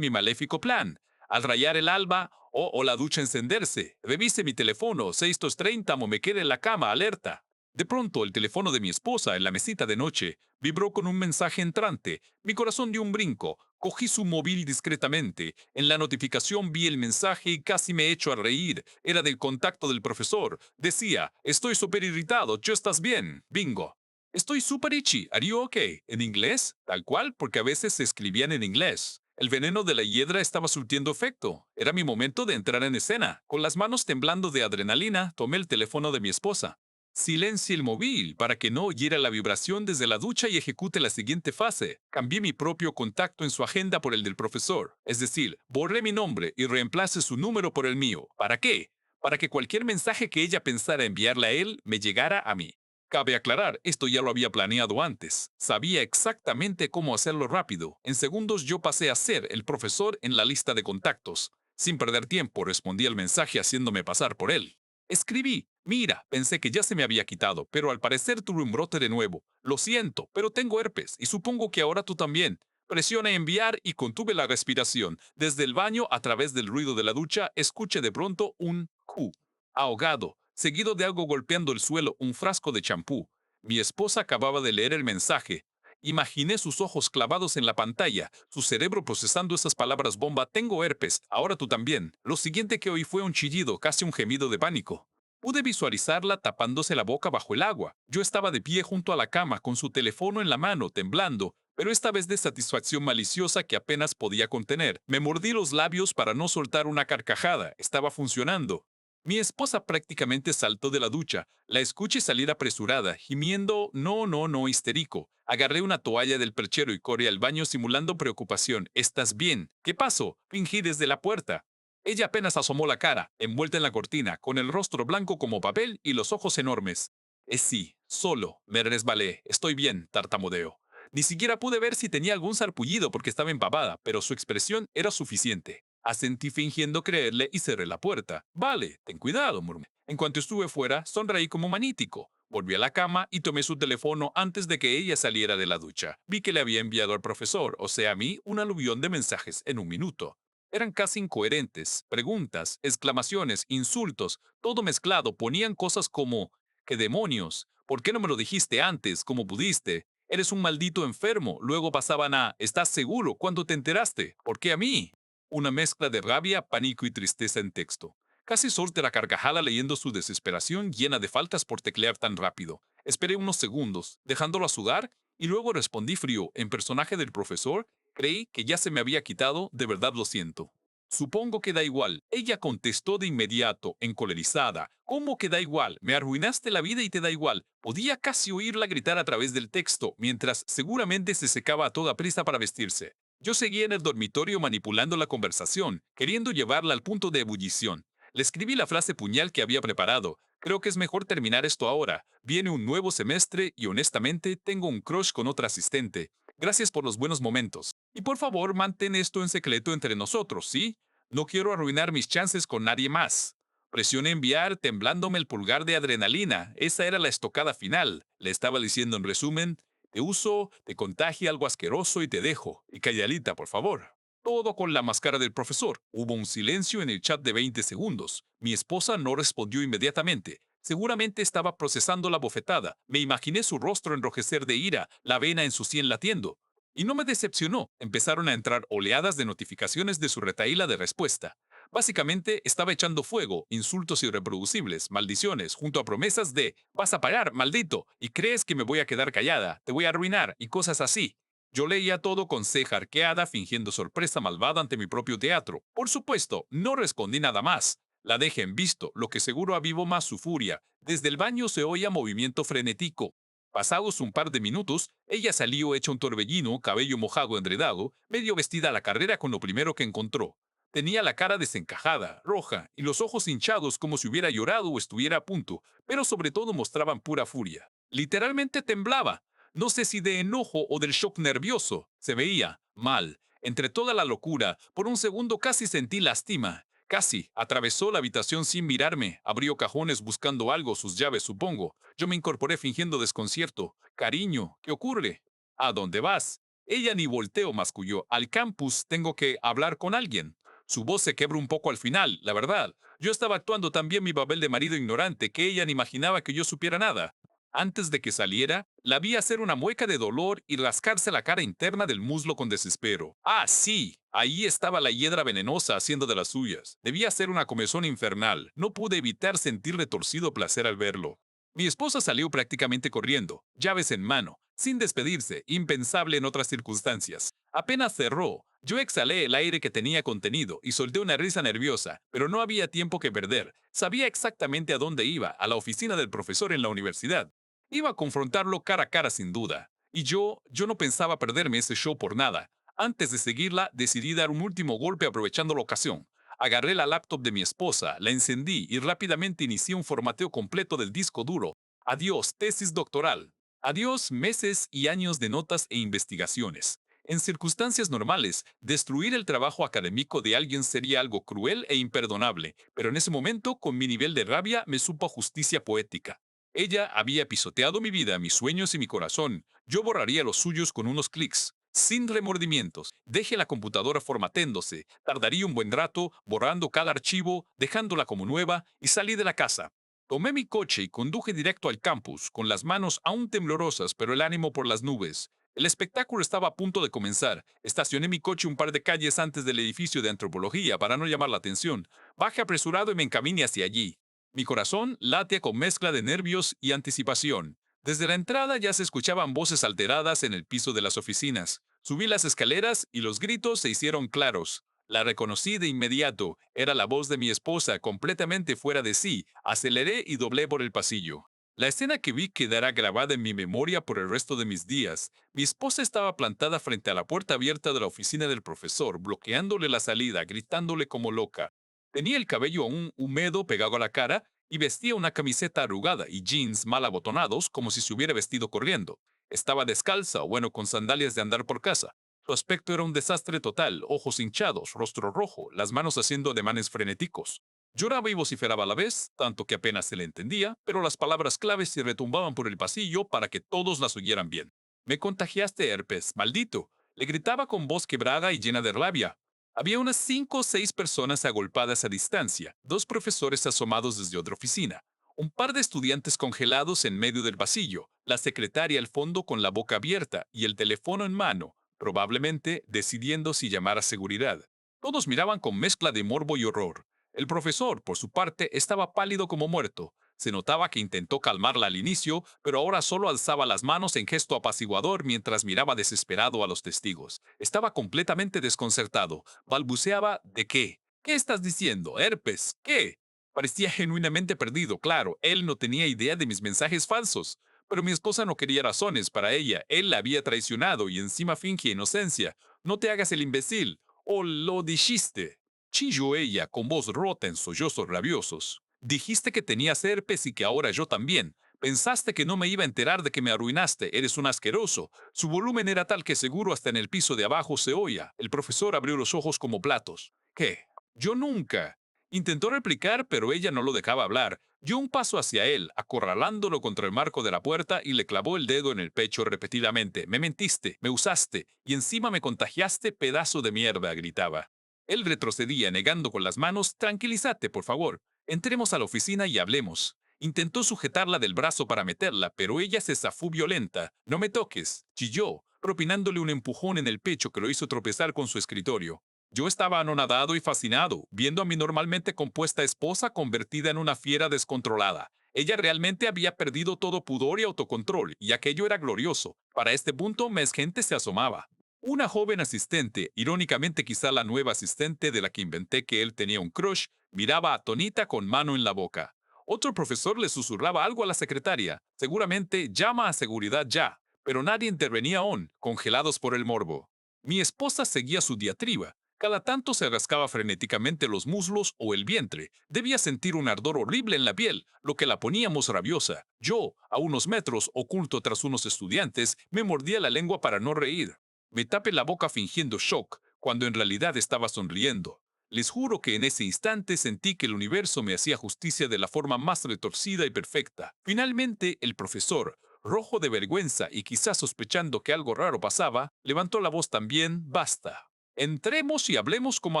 mi maléfico plan. Al rayar el alba o la ducha encenderse, revise mi teléfono, 630 o me quede en la cama, alerta. De pronto, el teléfono de mi esposa en la mesita de noche vibró con un mensaje entrante. Mi corazón dio un brinco. Cogí su móvil discretamente. En la notificación vi el mensaje y casi me echo a reír. Era del contacto del profesor. Decía, estoy súper irritado, ¿tú estás bien? Bingo. Estoy súper itchy, ¿are you okay? ¿En inglés? Tal cual, porque a veces se escribían en inglés. El veneno de la hiedra estaba surtiendo efecto. Era mi momento de entrar en escena. Con las manos temblando de adrenalina, tomé el teléfono de mi esposa. Silencie el móvil para que no oyera la vibración desde la ducha y ejecute la siguiente fase. Cambié mi propio contacto en su agenda por el del profesor. Es decir, borré mi nombre y reemplacé su número por el mío. ¿Para qué? Para que cualquier mensaje que ella pensara enviarle a él me llegara a mí. Cabe aclarar, esto ya lo había planeado antes. Sabía exactamente cómo hacerlo rápido. En segundos yo pasé a ser el profesor en la lista de contactos. Sin perder tiempo, respondí el mensaje haciéndome pasar por él. Escribí, mira, pensé que ya se me había quitado, pero al parecer tuve un brote de nuevo. Lo siento, pero tengo herpes y supongo que ahora tú también. Presiona enviar y contuve la respiración. Desde el baño, a través del ruido de la ducha, escuché de pronto un Q. Ahogado, seguido de algo golpeando el suelo, un frasco de champú. Mi esposa acababa de leer el mensaje. Imaginé sus ojos clavados en la pantalla, su cerebro procesando esas palabras bomba, tengo herpes, ahora tú también. Lo siguiente que oí fue un chillido, casi un gemido de pánico. Pude visualizarla tapándose la boca bajo el agua. Yo estaba de pie junto a la cama, con su teléfono en la mano, temblando, pero esta vez de satisfacción maliciosa que apenas podía contener. Me mordí los labios para no soltar una carcajada. Estaba funcionando. Mi esposa prácticamente saltó de la ducha. La escuché salir apresurada, gimiendo no, no, no histérico. Agarré una toalla del perchero y corrí al baño simulando preocupación. ¿Estás bien? ¿Qué pasó? Fingí desde la puerta. Ella apenas asomó la cara, envuelta en la cortina, con el rostro blanco como papel y los ojos enormes. Sí, solo, me resbalé. Estoy bien, tartamudeo. Ni siquiera pude ver si tenía algún sarpullido porque estaba empapada, pero su expresión era suficiente. Asentí fingiendo creerle y cerré la puerta. Vale, ten cuidado, murmuré. En cuanto estuve fuera, sonreí como manítico. Volví a la cama y tomé su teléfono antes de que ella saliera de la ducha. Vi que le había enviado al profesor, o sea, a mí, un aluvión de mensajes en un minuto. Eran casi incoherentes, preguntas, exclamaciones, insultos, todo mezclado. Ponían cosas como, ¿qué demonios? ¿Por qué no me lo dijiste antes, como pudiste? Eres un maldito enfermo. Luego pasaban a, ¿estás seguro? ¿Cuándo te enteraste? ¿Por qué a mí? Una mezcla de rabia, pánico y tristeza en texto. Casi solté la carcajada leyendo su desesperación llena de faltas por teclear tan rápido. Esperé unos segundos, dejándolo a sudar, y luego respondí frío, en personaje del profesor. Creí que ya se me había quitado, de verdad lo siento. Supongo que da igual. Ella contestó de inmediato, encolerizada. ¿Cómo que da igual? Me arruinaste la vida y te da igual. Podía casi oírla gritar a través del texto, mientras seguramente se secaba a toda prisa para vestirse. Yo seguía en el dormitorio manipulando la conversación, queriendo llevarla al punto de ebullición. Le escribí la frase puñal que había preparado. Creo que es mejor terminar esto ahora. Viene un nuevo semestre y honestamente tengo un crush con otra asistente. Gracias por los buenos momentos. Y por favor, mantén esto en secreto entre nosotros, ¿sí? No quiero arruinar mis chances con nadie más. Presioné enviar temblándome el pulgar de adrenalina. Esa era la estocada final. Le estaba diciendo en resumen, te uso, te contagia algo asqueroso y te dejo. Y calladita, por favor. Todo con la máscara del profesor. Hubo un silencio en el chat de 20 segundos. Mi esposa no respondió inmediatamente. Seguramente estaba procesando la bofetada. Me imaginé su rostro enrojecer de ira, la vena en su sien latiendo. Y no me decepcionó. Empezaron a entrar oleadas de notificaciones de su retahíla de respuesta. Básicamente estaba echando fuego, insultos irreproducibles, maldiciones, junto a promesas de «vas a parar, maldito, y crees que me voy a quedar callada, te voy a arruinar» y cosas así. Yo leía todo con ceja arqueada, fingiendo sorpresa malvada ante mi propio teatro. Por supuesto, no respondí nada más. La dejé en visto, lo que seguro avivó más su furia. Desde el baño se oía movimiento frenético. Pasados un par de minutos, ella salió hecha un torbellino, cabello mojado enredado, medio vestida a la carrera con lo primero que encontró. Tenía la cara desencajada, roja, y los ojos hinchados como si hubiera llorado o estuviera a punto, pero sobre todo mostraban pura furia. Literalmente temblaba. No sé si de enojo o del shock nervioso. Se veía mal. Entre toda la locura, por un segundo casi sentí lástima. Casi. Atravesó la habitación sin mirarme. Abrió cajones buscando algo, sus llaves, supongo. Yo me incorporé fingiendo desconcierto. Cariño, ¿qué ocurre? ¿A dónde vas? Ella ni volteó, masculló. Al campus tengo que hablar con alguien. Su voz se quebró un poco al final, la verdad. Yo estaba actuando también mi papel de marido ignorante, que ella ni imaginaba que yo supiera nada. Antes de que saliera, la vi hacer una mueca de dolor y rascarse la cara interna del muslo con desespero. Ah, sí, ahí estaba la hiedra venenosa haciendo de las suyas. Debía ser una comezón infernal. No pude evitar sentir retorcido placer al verlo. Mi esposa salió prácticamente corriendo, llaves en mano, sin despedirse, impensable en otras circunstancias. Apenas cerró, yo exhalé el aire que tenía contenido y solté una risa nerviosa, pero no había tiempo que perder. Sabía exactamente a dónde iba, a la oficina del profesor en la universidad. Iba a confrontarlo cara a cara sin duda. Y yo no pensaba perderme ese show por nada. Antes de seguirla, decidí dar un último golpe aprovechando la ocasión. Agarré la laptop de mi esposa, la encendí y rápidamente inicié un formateo completo del disco duro. Adiós, tesis doctoral. Adiós, meses y años de notas e investigaciones. En circunstancias normales, destruir el trabajo académico de alguien sería algo cruel e imperdonable, pero en ese momento, con mi nivel de rabia, me supo justicia poética. Ella había pisoteado mi vida, mis sueños y mi corazón. Yo borraría los suyos con unos clics. Sin remordimientos, deje la computadora formateándose, tardaría un buen rato, borrando cada archivo, dejándola como nueva, y salí de la casa. Tomé mi coche y conduje directo al campus, con las manos aún temblorosas, pero el ánimo por las nubes. El espectáculo estaba a punto de comenzar. Estacioné mi coche un par de calles antes del edificio de antropología para no llamar la atención. Bajé apresurado y me encaminé hacia allí. Mi corazón latía con mezcla de nervios y anticipación. Desde la entrada ya se escuchaban voces alteradas en el piso de las oficinas. Subí las escaleras y los gritos se hicieron claros. La reconocí de inmediato. Era la voz de mi esposa, completamente fuera de sí. Aceleré y doblé por el pasillo. La escena que vi quedará grabada en mi memoria por el resto de mis días. Mi esposa estaba plantada frente a la puerta abierta de la oficina del profesor, bloqueándole la salida, gritándole como loca. Tenía el cabello aún húmedo pegado a la cara y vestía una camiseta arrugada y jeans mal abotonados como si se hubiera vestido corriendo. Estaba descalza o bueno con sandalias de andar por casa. Su aspecto era un desastre total, ojos hinchados, rostro rojo, las manos haciendo ademanes frenéticos. Lloraba y vociferaba a la vez, tanto que apenas se le entendía, pero las palabras claves se retumbaban por el pasillo para que todos las oyeran bien. Me contagiaste herpes, maldito. Le gritaba con voz quebrada y llena de rabia. Había unas 5 o 6 personas agolpadas a distancia, 2 profesores asomados desde otra oficina, un par de estudiantes congelados en medio del pasillo, la secretaria al fondo con la boca abierta y el teléfono en mano, probablemente decidiendo si llamar a seguridad. Todos miraban con mezcla de morbo y horror. El profesor, por su parte, estaba pálido como muerto. Se notaba que intentó calmarla al inicio, pero ahora solo alzaba las manos en gesto apaciguador mientras miraba desesperado a los testigos. Estaba completamente desconcertado. Balbuceaba ¿de qué? ¿Qué estás diciendo? ¿Herpes? ¿Qué? Parecía genuinamente perdido, claro. Él no tenía idea de mis mensajes falsos. Pero mi esposa no quería razones para ella. Él la había traicionado y encima fingía inocencia. No te hagas el imbécil. O lo dijiste. Chilló ella con voz rota en sollozos rabiosos. Dijiste que tenías herpes y que ahora yo también. Pensaste que no me iba a enterar de que me arruinaste. Eres un asqueroso. Su volumen era tal que seguro hasta en el piso de abajo se oía. El profesor abrió los ojos como platos. ¿Qué? Yo nunca. Intentó replicar, pero ella no lo dejaba hablar. Dio un paso hacia él, acorralándolo contra el marco de la puerta y le clavó el dedo en el pecho repetidamente. Me mentiste, me usaste, y encima me contagiaste, pedazo de mierda, gritaba. Él retrocedía, negando con las manos. Tranquilízate, por favor. Entremos a la oficina y hablemos. Intentó sujetarla del brazo para meterla, pero ella se zafó violenta. No me toques, chilló, propinándole un empujón en el pecho que lo hizo tropezar con su escritorio. Yo estaba anonadado y fascinado, viendo a mi normalmente compuesta esposa convertida en una fiera descontrolada. Ella realmente había perdido todo pudor y autocontrol, y aquello era glorioso. Para este punto, más gente se asomaba. Una joven asistente, irónicamente quizá la nueva asistente de la que inventé que él tenía un crush, miraba atónita con mano en la boca. Otro profesor le susurraba algo a la secretaria, seguramente llama a seguridad ya, pero nadie intervenía aún, congelados por el morbo. Mi esposa seguía su diatriba. Cada tanto se rascaba frenéticamente los muslos o el vientre. Debía sentir un ardor horrible en la piel, lo que la poníamos rabiosa. Yo, a unos metros, oculto tras unos estudiantes, me mordía la lengua para no reír. Me tapé la boca fingiendo shock, cuando en realidad estaba sonriendo. Les juro que en ese instante sentí que el universo me hacía justicia de la forma más retorcida y perfecta. Finalmente, el profesor, rojo de vergüenza y quizás sospechando que algo raro pasaba, levantó la voz también. Basta. Entremos y hablemos como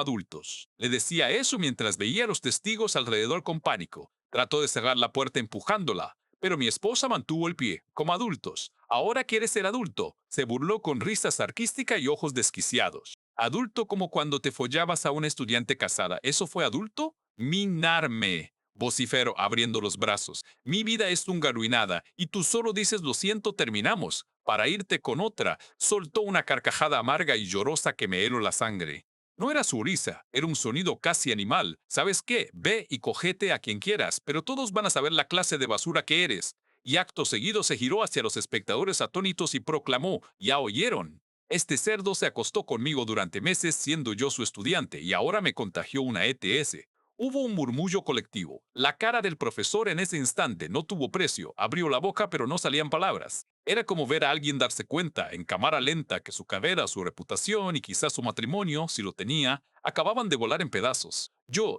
adultos. Le decía eso mientras veía a los testigos alrededor con pánico. Trató de cerrar la puerta empujándola, pero mi esposa mantuvo el pie, como adultos. Ahora quieres ser adulto. Se burló con risa sarcástica y ojos desquiciados. Adulto como cuando te follabas a una estudiante casada. ¿Eso fue adulto? Minarme. Vocifero abriendo los brazos. Mi vida es un arruinada y tú solo dices lo siento, terminamos. Para irte con otra, soltó una carcajada amarga y llorosa que me heló la sangre. No era su risa, era un sonido casi animal. ¿Sabes qué? Ve y cogete a quien quieras, pero todos van a saber la clase de basura que eres. Y acto seguido se giró hacia los espectadores atónitos y proclamó, ¿ya oyeron? Este cerdo se acostó conmigo durante meses siendo yo su estudiante y ahora me contagió una ETS. Hubo un murmullo colectivo. La cara del profesor en ese instante no tuvo precio. Abrió la boca pero no salían palabras. Era como ver a alguien darse cuenta, en cámara lenta, que su carrera, su reputación y quizás su matrimonio, si lo tenía, acababan de volar en pedazos.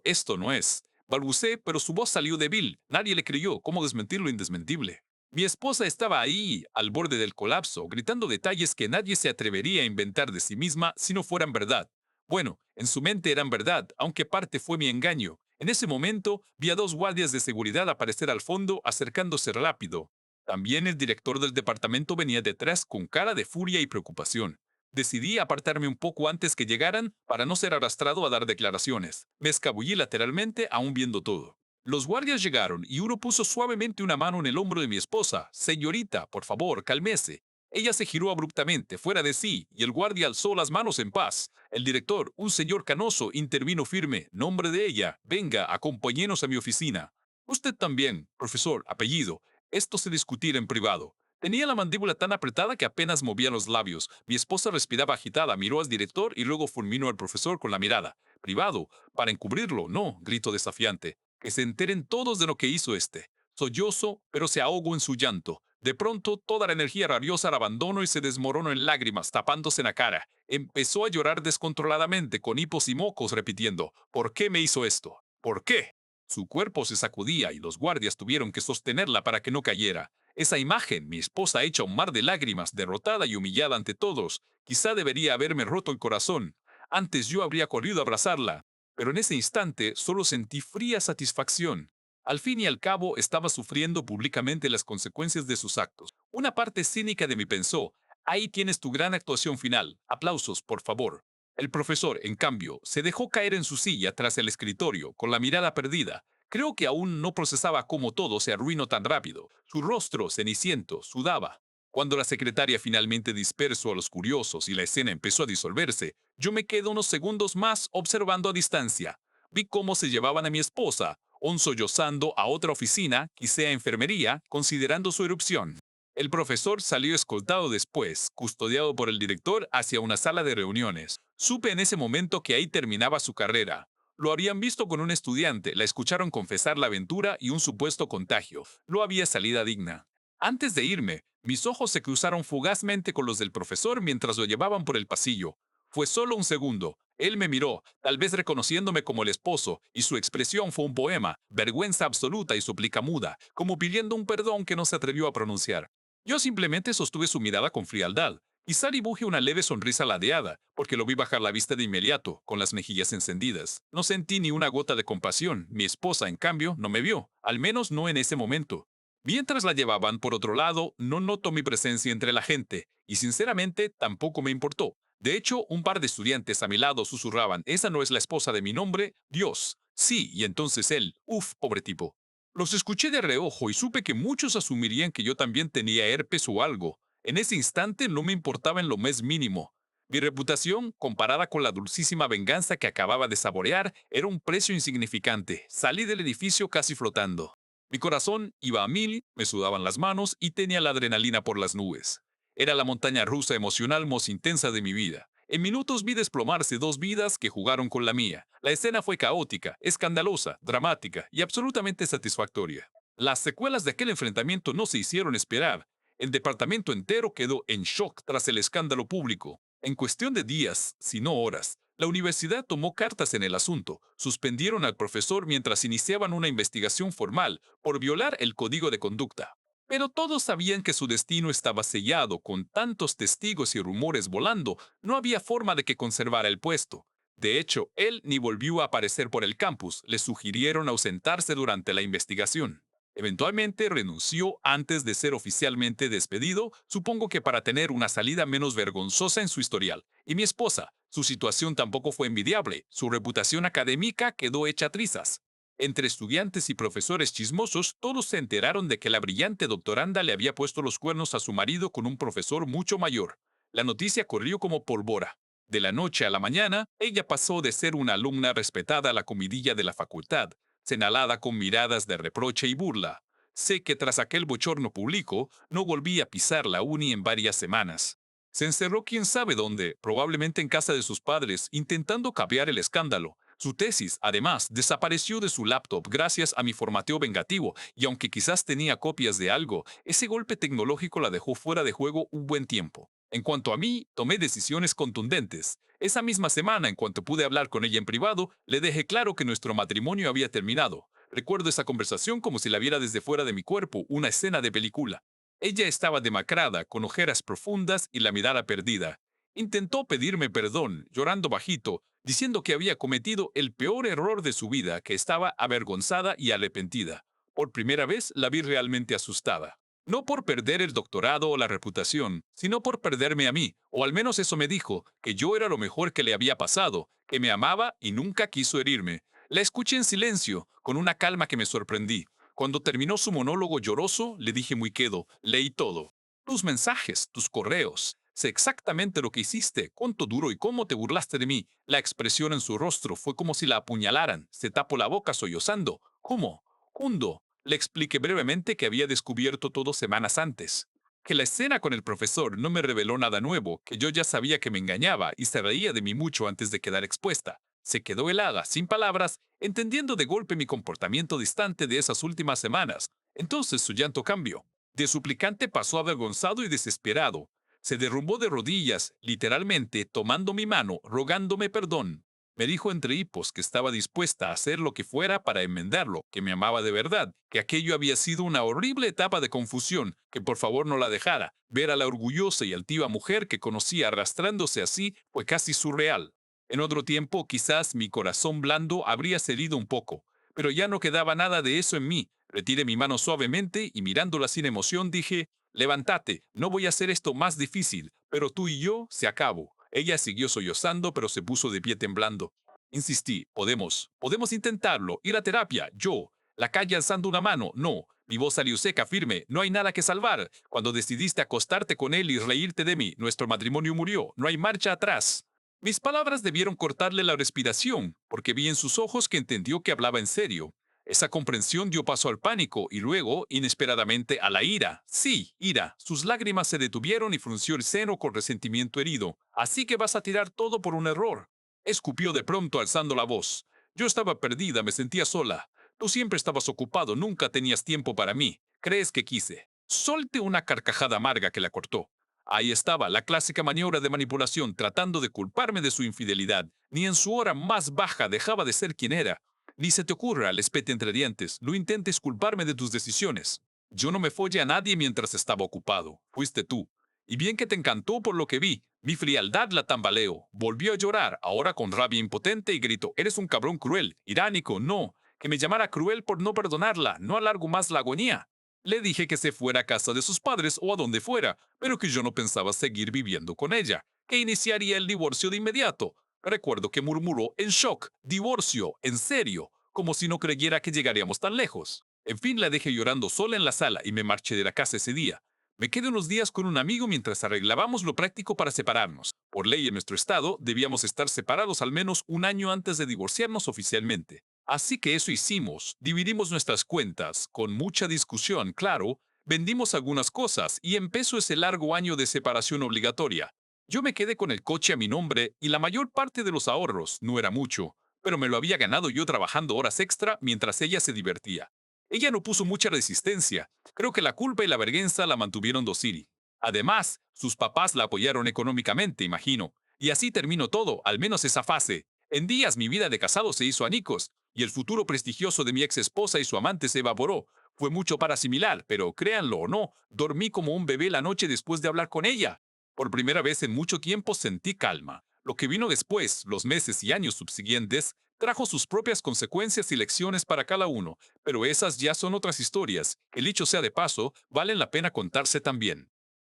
Esto no es. Balbucé, pero su voz salió débil. Nadie le creyó. ¿Cómo desmentir lo indesmentible? Mi esposa estaba ahí, al borde del colapso, gritando detalles que nadie se atrevería a inventar de sí misma si no fueran verdad. Bueno, en su mente eran verdad, aunque parte fue mi engaño. En ese momento vi a dos guardias de seguridad aparecer al fondo, acercándose rápido. También el director del departamento venía detrás con cara de furia y preocupación. Decidí apartarme un poco antes que llegaran para no ser arrastrado a dar declaraciones. Me escabullí lateralmente, aún viendo todo. Los guardias llegaron y uno puso suavemente una mano en el hombro de mi esposa. Señorita, por favor, cálmese. Ella se giró abruptamente, fuera de sí, y el guardia alzó las manos en paz. El director, un señor canoso, intervino firme. Nombre de ella. Venga, acompáñenos a mi oficina. Usted también, profesor, apellido. Esto se discutirá en privado. Tenía la mandíbula tan apretada que apenas movía los labios. Mi esposa respiraba agitada, miró al director y luego fulminó al profesor con la mirada. Privado, para encubrirlo, no, gritó desafiante. Que se enteren todos de lo que hizo este. Sollozo, pero se ahogó en su llanto. De pronto, toda la energía rabiosa la abandonó y se desmoronó en lágrimas, tapándose la cara. Empezó a llorar descontroladamente, con hipos y mocos, repitiendo, ¿por qué me hizo esto? ¿Por qué? Su cuerpo se sacudía y los guardias tuvieron que sostenerla para que no cayera. Esa imagen, mi esposa hecha un mar de lágrimas, derrotada y humillada ante todos, quizá debería haberme roto el corazón. Antes yo habría corrido a abrazarla, pero en ese instante solo sentí fría satisfacción. Al fin y al cabo estaba sufriendo públicamente las consecuencias de sus actos. Una parte cínica de mí pensó, ahí tienes tu gran actuación final, aplausos, por favor. El profesor, en cambio, se dejó caer en su silla tras el escritorio, con la mirada perdida. Creo que aún no procesaba cómo todo se arruinó tan rápido. Su rostro, ceniciento, sudaba. Cuando la secretaria finalmente dispersó a los curiosos y la escena empezó a disolverse, yo me quedé unos segundos más observando a distancia. Vi cómo se llevaban a mi esposa, un sollozando a otra oficina, quizá a enfermería, considerando su erupción. El profesor salió escoltado después, custodiado por el director, hacia una sala de reuniones. Supe en ese momento que ahí terminaba su carrera. Lo habían visto con un estudiante, la escucharon confesar la aventura y un supuesto contagio. No había salida digna. Antes de irme, mis ojos se cruzaron fugazmente con los del profesor mientras lo llevaban por el pasillo. Fue solo un segundo. Él me miró, tal vez reconociéndome como el esposo, y su expresión fue un poema, vergüenza absoluta y súplica muda, como pidiendo un perdón que no se atrevió a pronunciar. Yo simplemente sostuve su mirada con frialdad. Quizá dibuje una leve sonrisa ladeada, porque lo vi bajar la vista de inmediato, con las mejillas encendidas. No sentí ni una gota de compasión. Mi esposa, en cambio, no me vio, al menos no en ese momento. Mientras la llevaban, por otro lado, no notó mi presencia entre la gente, y sinceramente tampoco me importó. De hecho, un par de estudiantes a mi lado susurraban, «¿Esa no es la esposa de mi nombre? Dios». Sí, y entonces él, «Uf, pobre tipo». Los escuché de reojo y supe que muchos asumirían que yo también tenía herpes o algo. En ese instante no me importaba en lo más mínimo. Mi reputación, comparada con la dulcísima venganza que acababa de saborear, era un precio insignificante. Salí del edificio casi flotando. Mi corazón iba a mil, me sudaban las manos y tenía la adrenalina por las nubes. Era la montaña rusa emocional más intensa de mi vida. En minutos vi desplomarse dos vidas que jugaron con la mía. La escena fue caótica, escandalosa, dramática y absolutamente satisfactoria. Las secuelas de aquel enfrentamiento no se hicieron esperar. El departamento entero quedó en shock tras el escándalo público. En cuestión de días, si no horas, la universidad tomó cartas en el asunto. Suspendieron al profesor mientras iniciaban una investigación formal por violar el código de conducta. Pero todos sabían que su destino estaba sellado, con tantos testigos y rumores volando, no había forma de que conservara el puesto. De hecho, él ni volvió a aparecer por el campus, le sugirieron ausentarse durante la investigación. Eventualmente renunció antes de ser oficialmente despedido, supongo que para tener una salida menos vergonzosa en su historial. Y mi esposa, su situación tampoco fue envidiable, su reputación académica quedó hecha trizas. Entre estudiantes y profesores chismosos, todos se enteraron de que la brillante doctoranda le había puesto los cuernos a su marido con un profesor mucho mayor. La noticia corrió como pólvora. De la noche a la mañana, ella pasó de ser una alumna respetada a la comidilla de la facultad, señalada con miradas de reproche y burla. Sé que tras aquel bochorno público, no volví a pisar la uni en varias semanas. Se encerró quién sabe dónde, probablemente en casa de sus padres, intentando capear el escándalo. Su tesis, además, desapareció de su laptop gracias a mi formateo vengativo, y aunque quizás tenía copias de algo, ese golpe tecnológico la dejó fuera de juego un buen tiempo. En cuanto a mí, tomé decisiones contundentes. Esa misma semana, en cuanto pude hablar con ella en privado, le dejé claro que nuestro matrimonio había terminado. Recuerdo esa conversación como si la viera desde fuera de mi cuerpo, una escena de película. Ella estaba demacrada, con ojeras profundas y la mirada perdida. Intentó pedirme perdón, llorando bajito, diciendo que había cometido el peor error de su vida, que estaba avergonzada y arrepentida. Por primera vez la vi realmente asustada. No por perder el doctorado o la reputación, sino por perderme a mí, o al menos eso me dijo, que yo era lo mejor que le había pasado, que me amaba y nunca quiso herirme. La escuché en silencio, con una calma que me sorprendí. Cuando terminó su monólogo lloroso, le dije muy quedo, leí todo. Tus mensajes, tus correos. Sé exactamente lo que hiciste, cuánto duro y cómo te burlaste de mí. La expresión en su rostro fue como si la apuñalaran. Se tapó la boca sollozando. ¿Cómo? Hundo. Le expliqué brevemente que había descubierto todo semanas antes. Que la escena con el profesor no me reveló nada nuevo, que yo ya sabía que me engañaba y se reía de mí mucho antes de quedar expuesta. Se quedó helada, sin palabras, entendiendo de golpe mi comportamiento distante de esas últimas semanas. Entonces su llanto cambió. De suplicante pasó a avergonzado y desesperado. Se derrumbó de rodillas, literalmente, tomando mi mano, rogándome perdón. Me dijo entre hipos que estaba dispuesta a hacer lo que fuera para enmendarlo, que me amaba de verdad, que aquello había sido una horrible etapa de confusión, que por favor no la dejara. Ver a la orgullosa y altiva mujer que conocía arrastrándose así fue casi surreal. En otro tiempo, quizás mi corazón blando habría cedido un poco, pero ya no quedaba nada de eso en mí. Retiré mi mano suavemente y mirándola sin emoción dije, levántate, no voy a hacer esto más difícil, pero tú y yo se acabó. Ella siguió sollozando, pero se puso de pie temblando. Insistí, podemos intentarlo, ir a terapia, yo. La calle alzando una mano, no. Mi voz salió seca, firme, no hay nada que salvar. Cuando decidiste acostarte con él y reírte de mí, nuestro matrimonio murió, no hay marcha atrás. Mis palabras debieron cortarle la respiración, porque vi en sus ojos que entendió que hablaba en serio. Esa comprensión dio paso al pánico y luego, inesperadamente, a la ira. Sí, ira. Sus lágrimas se detuvieron y frunció el seno con resentimiento herido. Así que vas a tirar todo por un error. Escupió de pronto alzando la voz. Yo estaba perdida, me sentía sola. Tú siempre estabas ocupado, nunca tenías tiempo para mí. ¿Crees que quise? Solte una carcajada amarga que la cortó. Ahí estaba, la clásica maniobra de manipulación, tratando de culparme de su infidelidad. Ni en su hora más baja dejaba de ser quien era. Ni se te ocurra, le espete entre dientes, no intentes culparme de tus decisiones. Yo no me follé a nadie mientras estaba ocupado. Fuiste tú. Y bien que te encantó por lo que vi. Mi frialdad la tambaleó. Volvió a llorar, ahora con rabia impotente, y gritó, eres un cabrón cruel, iránico, no. Que me llamara cruel por no perdonarla, no alargo más la agonía. Le dije que se fuera a casa de sus padres o a donde fuera, pero que yo no pensaba seguir viviendo con ella, que iniciaría el divorcio de inmediato. Recuerdo que murmuró en shock, divorcio, en serio, como si no creyera que llegaríamos tan lejos. En fin, la dejé llorando sola en la sala y me marché de la casa ese día. Me quedé unos días con un amigo mientras arreglábamos lo práctico para separarnos. Por ley en nuestro estado, debíamos estar separados al menos un año antes de divorciarnos oficialmente. Así que eso hicimos, dividimos nuestras cuentas, con mucha discusión, claro, vendimos algunas cosas y empezó ese largo año de separación obligatoria. Yo me quedé con el coche a mi nombre y la mayor parte de los ahorros, no era mucho, pero me lo había ganado yo trabajando horas extra mientras ella se divertía. Ella no puso mucha resistencia, creo que la culpa y la vergüenza la mantuvieron docil. Además, sus papás la apoyaron económicamente, imagino, y así terminó todo, al menos esa fase. En días mi vida de casado se hizo anicos, y el futuro prestigioso de mi ex esposa y su amante se evaporó. Fue mucho para asimilar, pero créanlo o no, dormí como un bebé la noche después de hablar con ella. Por primera vez en mucho tiempo sentí calma. Lo que vino después, los meses y años subsiguientes, trajo sus propias consecuencias y lecciones para cada uno, pero esas ya son otras historias. El dicho sea de paso, valen la pena contarse también.